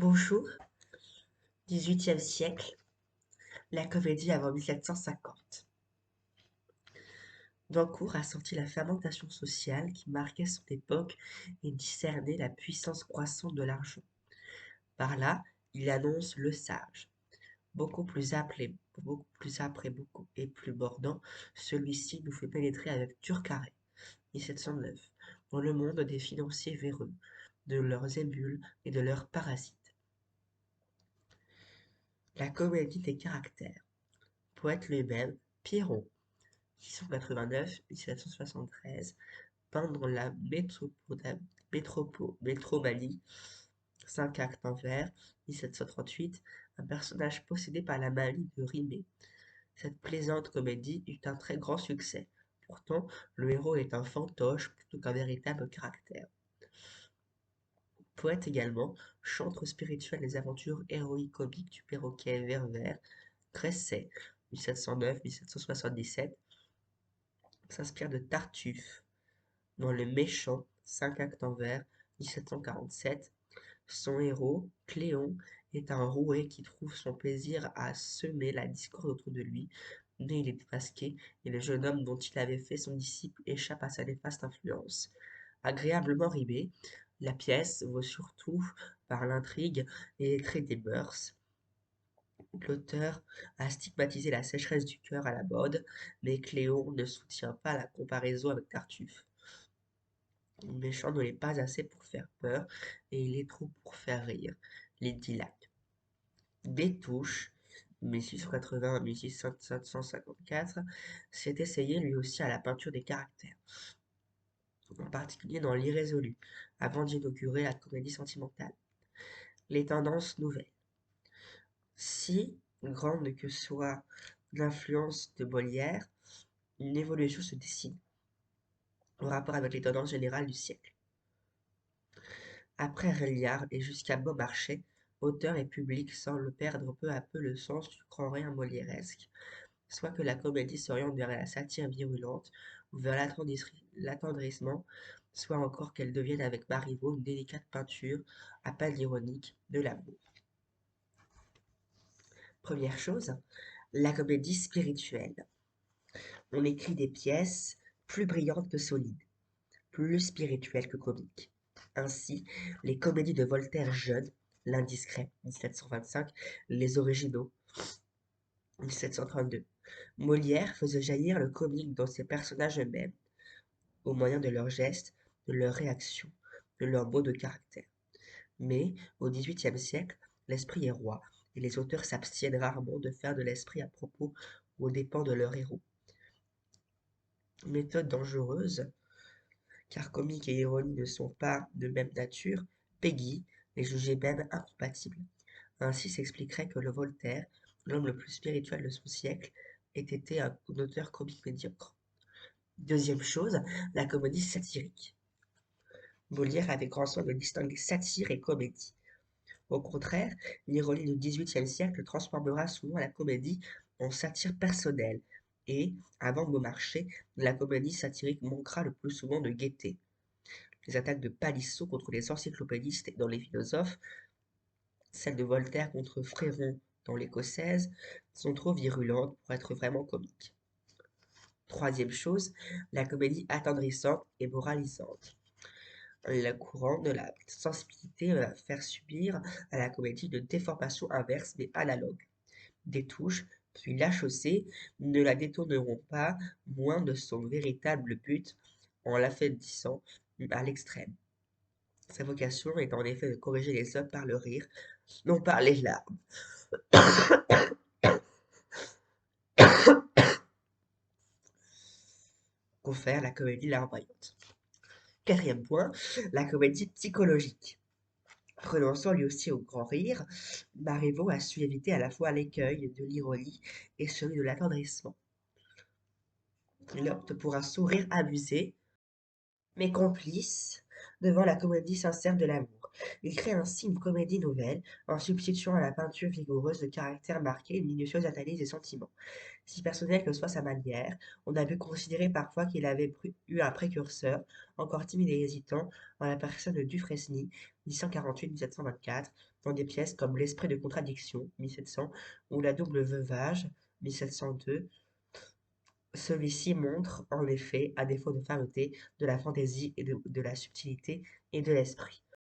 Bonjour, XVIIIe siècle, la comédie avant 1750. Dancourt a senti la fermentation sociale qui marquait son époque et discerné la puissance croissante de l'argent. Par là, il annonce le sage. Beaucoup plus âpre et beaucoup et plus mordant, celui-ci nous fait pénétrer avec Turcaret, 1709, dans le monde des financiers véreux, de leurs émules et de leurs parasites. La comédie des caractères. Poète lui-même, Piron, 689-1773, peint dans la Métropolie, 5 actes en vers, 1738, un personnage possédé par la manie de rimer. Cette plaisante comédie eut un très grand succès. Pourtant, le héros est un fantoche plutôt qu'un véritable caractère. Poète également, chantre spirituel des aventures héroïques-comiques du perroquet Ververt, Cresset, 1709-1777, s'inspire de Tartuffe. Dans Le Méchant, 5 actes en vers, 1747, son héros, Cléon, est un roué qui trouve son plaisir à semer la discorde autour de lui, mais il est démasqué et le jeune homme dont il avait fait son disciple échappe à sa néfaste influence. Agréablement rimée, la pièce vaut surtout par l'intrigue et les traits des mœurs. L'auteur a stigmatisé la sécheresse du cœur à la mode, mais Cléon ne soutient pas la comparaison avec Tartuffe. Le méchant ne l'est pas assez pour faire peur, et il est trop pour faire rire. Les Dilac. Détouche, 1680-1754, s'est essayé lui aussi à la peinture des caractères, en particulier dans L'Irrésolu, avant d'inaugurer la comédie sentimentale. Les tendances nouvelles. Si grande que soit l'influence de Molière, une évolution se dessine en rapport avec les tendances générales du siècle. Après Réliard et jusqu'à Beaumarchais, auteur et public semblent perdre peu à peu le sens du grand rire molièresque, soit que la comédie s'oriente vers la satire virulente ou vers l'attendrissement, soit encore qu'elle devienne avec Marivaux une délicate peinture, à peine ironique, de l'amour. Première chose, la comédie spirituelle. On écrit des pièces plus brillantes que solides, plus spirituelles que comiques. Ainsi, les comédies de Voltaire jeune, L'Indiscret, 1725, Les Originaux, 1732. Molière faisait jaillir le comique dans ses personnages eux-mêmes, au moyen de leurs gestes, de leurs réactions, de leurs mots de caractère. Mais, au XVIIIe siècle, l'esprit est roi, et les auteurs s'abstiennent rarement de faire de l'esprit à propos ou aux dépens de leur héros. Méthode dangereuse, car comique et ironie ne sont pas de même nature, Peggy les jugeait même incompatibles. Ainsi s'expliquerait que le Voltaire, l'homme le plus spirituel de son siècle, ait été un auteur comique médiocre. Deuxième chose, la comédie satirique. Molière avait grand soin de distinguer satire et comédie. Au contraire, l'ironie du XVIIIe siècle transformera souvent la comédie en satire personnelle, et, avant Beaumarchais, la comédie satirique manquera le plus souvent de gaieté. Les attaques de Palissot contre les encyclopédistes et dans les philosophes, celles de Voltaire contre Fréron dans l'Écossaise, sont trop virulentes pour être vraiment comiques. Troisième chose, la comédie attendrissante et moralisante. Le courant de la sensibilité va faire subir à la comédie une déformation inverse mais analogue. Des touches, puis la chaussée, ne la détourneront pas moins de son véritable but en l'affaiblissant à l'extrême. Sa vocation est en effet de corriger les hommes par le rire, non par les larmes. Confère la comédie larmoyante. Quatrième point, la comédie psychologique. Renonçant lui aussi au grand rire, Marivaux a su éviter à la fois l'écueil de l'ironie et celui de l'attendrissement. Il opte pour un sourire amusé, mais complice, devant la comédie sincère de l'amour. Il crée ainsi une comédie nouvelle en substituant à la peinture vigoureuse de caractère marqué une minutieuse analyse des sentiments. Si personnel que soit sa manière, on a pu considérer parfois qu'il avait eu un précurseur, encore timide et hésitant, en la personne de Dufresne, 1748-1724, dans des pièces comme L'Esprit de contradiction, 1700, ou La double veuvage, 1702. Celui-ci montre, en effet, à défaut de fermeté, de la fantaisie et de la subtilité et de l'esprit.